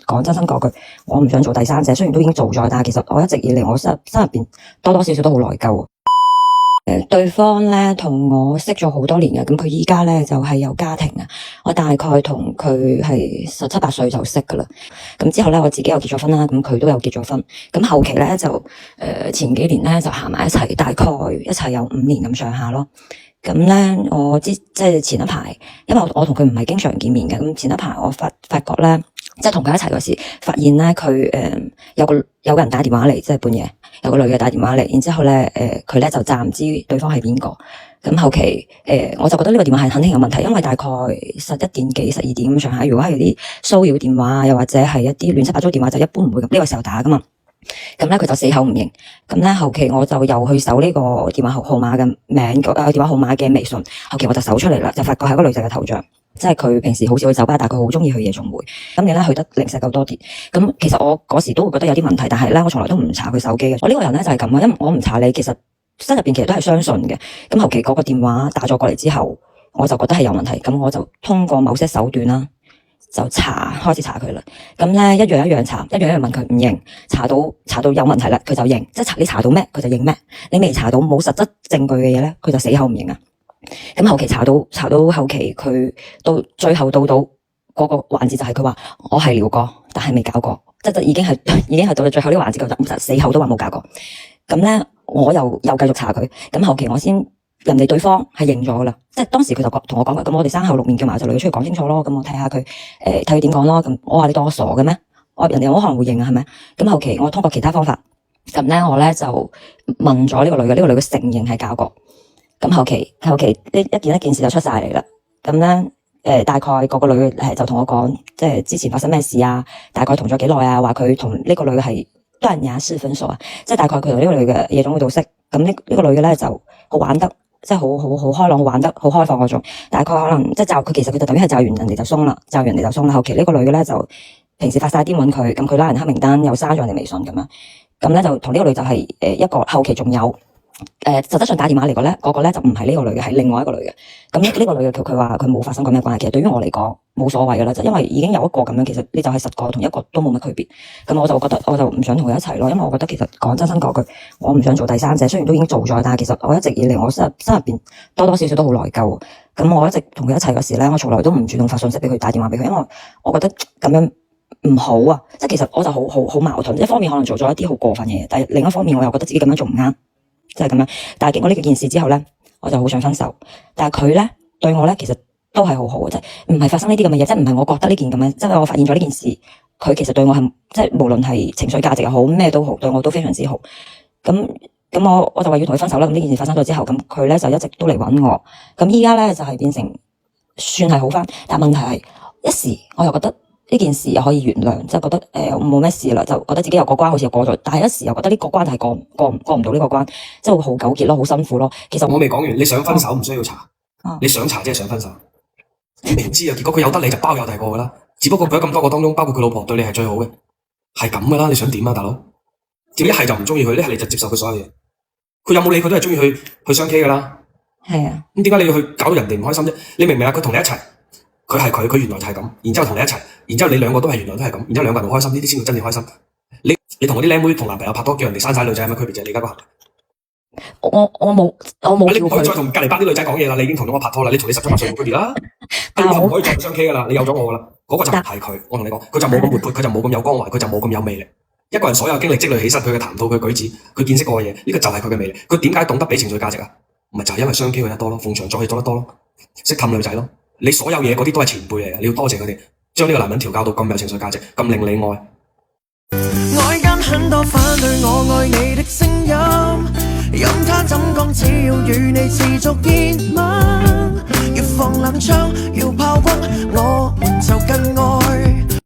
講真心嗰句，我唔想做第三者，雖然都已經做咗，但係其實我一直以嚟我心入邊多多少少都好內疚。對方咧同我識咗好多年嘅，咁佢依家咧就係有家庭啊。我大概同佢係17、18歲就識噶啦。咁之後咧我自己又結咗婚啦，咁佢都有結咗婚。咁後期咧就前幾年咧就行埋一齊，大概一齊有5年咁上下咯。咁咧我即係前一排，因為我同佢唔係經常見面嘅，咁前一排我發覺咧，即係同佢一齊嗰時，發現咧佢有個人打電話嚟，即係半夜有個女嘅打電話嚟，然之後咧佢咧就暫唔知對方係邊個。咁後期我就覺得呢個電話係肯定有問題，因為大概11點幾、12點咁上下，如果係啲騷擾電話，又或者係一啲亂七八糟電話，就一般唔會咁呢個時候打噶嘛。咁咧佢就死口唔認，咁咧後期我就又去搜呢個電話號碼嘅名，電話號碼嘅微信，後期我就搜出嚟啦，就發覺係個女仔嘅頭像，即係佢平時好少去酒吧，但係佢好中意去夜總會，咁你咧去得零舍夠多啲。咁其實我嗰時都會覺得有啲問題，但係咧我從來都唔查佢手機嘅。我呢個人咧就係咁啊，因為我唔查你，其實心入邊其實都係相信嘅。咁後期嗰個電話打咗過嚟之後，我就覺得係有問題，咁我就通過某些手段啦。就開始查佢啦，咁咧一樣一樣查，一樣一樣問佢唔認，查到有問題啦，佢就認，即係你查到咩佢就認咩，你未查到冇實質證據嘅嘢咧，佢就死口唔認啊。咁後期查到後期佢到最後到嗰個環節就係佢話我係撩過，但係未搞過，即係已經係到咗最後呢個環節，佢就死口都話冇搞過。咁咧我又繼續查佢，咁後期我先。人哋對方係認咗噶啦，即係當時佢就同我講，咁我哋生後6年叫埋就女出去講清楚咯，咁我睇下佢睇佢點講咯，咁我話你當我傻嘅咩？我話人哋有可能會認啊，係咪？咁後期我通過其他方法，咁咧我咧就問咗呢個女嘅，呢個女嘅承認係搞過。咁後期一件事就出晒嚟啦。咁咧大概個女嘅就同我講，即係之前發生咩事啊？大概同咗幾耐啊？話佢同呢個女嘅係斷崖式分手啊，即係大概佢同呢個女嘅夜總會度識。咁呢個女嘅咧就好玩得。即係好開朗，好玩得好開放嗰種，大概可能即係佢其實佢就等於係罩完人哋就鬆啦，罩完人哋就鬆啦。後期呢個女嘅咧就平時發晒癲搵佢，咁佢拉人黑名單又刪咗人哋微信咁樣，咁咧就同呢個女就係一個後期仲有實質上打電話嚟個咧，嗰個咧就唔係呢個女嘅，係另外一個女嘅。咁呢個女嘅佢話佢冇發生過咩關係，其實對於我嚟講冇所謂噶啦，就因為已經有一個咁樣，其實你就係10個同一個都冇乜區別。咁我就覺得我就唔想同佢一齊咯，因為我覺得其實講真心嗰句，我唔想做第三者，雖然都已經做咗，但係其實我一直以嚟我心入邊多多少少都好內疚。咁我一直同佢一齊嗰時咧，我從來都唔主動發信息俾佢，打電話俾佢，因為我覺得咁樣唔好啊。即係其實我就好矛盾，一方面可能做咗一啲好過分嘅嘢，但係另一方面我又覺得自己咁樣做唔啱。即係咁樣，但係經過呢件事之後咧，我就好想分手。但係佢咧對我咧，其實都係好好嘅，即係唔係發生呢啲咁嘅嘢，即係唔係我覺得呢件咁嘅，即係我發現咗呢件事，佢其實對我係即係無論係情緒價值又好咩都好，對我都非常之好。咁我就話要同佢分手啦。咁呢件事發生咗之後，咁佢咧就一直都嚟搵我。咁依家咧就係變成算係好返，但係問題係一時我又覺得。呢件事又可以原諒，即係覺得冇咩事啦，就覺得自己有個關好似又過咗，但係一時又覺得呢個關係過唔到呢個關，即係會好糾結咯，好辛苦咯。其實我未講完，你想分手唔需要查，你想查即係想分手。你明知啊，結果佢有得你就包有第二個噶啦，只不過佢喺咁多個當中，包括佢老婆對你係最好嘅，係咁噶啦。你想點啊，大佬？只要一係就唔中意佢，一係你就接受佢所有嘢。佢有冇理佢都係中意去雙 K 噶啦。係啊，咁點解你要去搞到人哋唔開心啫？你明唔明啊？佢同你一齊。佢係佢原來就係咁，然之後同你一齊，然之後你兩個都係原來都係咁，然之後兩個人好開心，呢啲先會真正開心。你同嗰啲靚妹同男朋友拍拖，叫人哋生晒女仔有咩區別啫？你而家個行為，我冇。你唔可以再同隔籬班啲女仔講嘢啦，你已經同咗我拍拖啦，你同你17、18歲冇區別啦。你就唔可以再雙 K 噶啦，你有咗我噶啦，嗰個就唔係佢。我同你講，佢就冇咁活潑，佢就冇咁有光環，佢就冇咁有魅力。一個人所有經歷積累起身，佢嘅談吐、佢舉止、佢見識過嘅嘢，呢個就係佢嘅魅力。佢點解懂得俾情緒價值啊？咪就係因為雙 K 佢得多咯，逢場作戲做得多咯，識氹女仔咯。你所有嘢嗰啲都係前輩嚟嘅，你要多謝佢哋，將呢個男人調教到咁有情緒價值，咁令你愛。外間很多反對我愛你的聲音，任他怎講，只要與你持續熱吻，越放冷槍。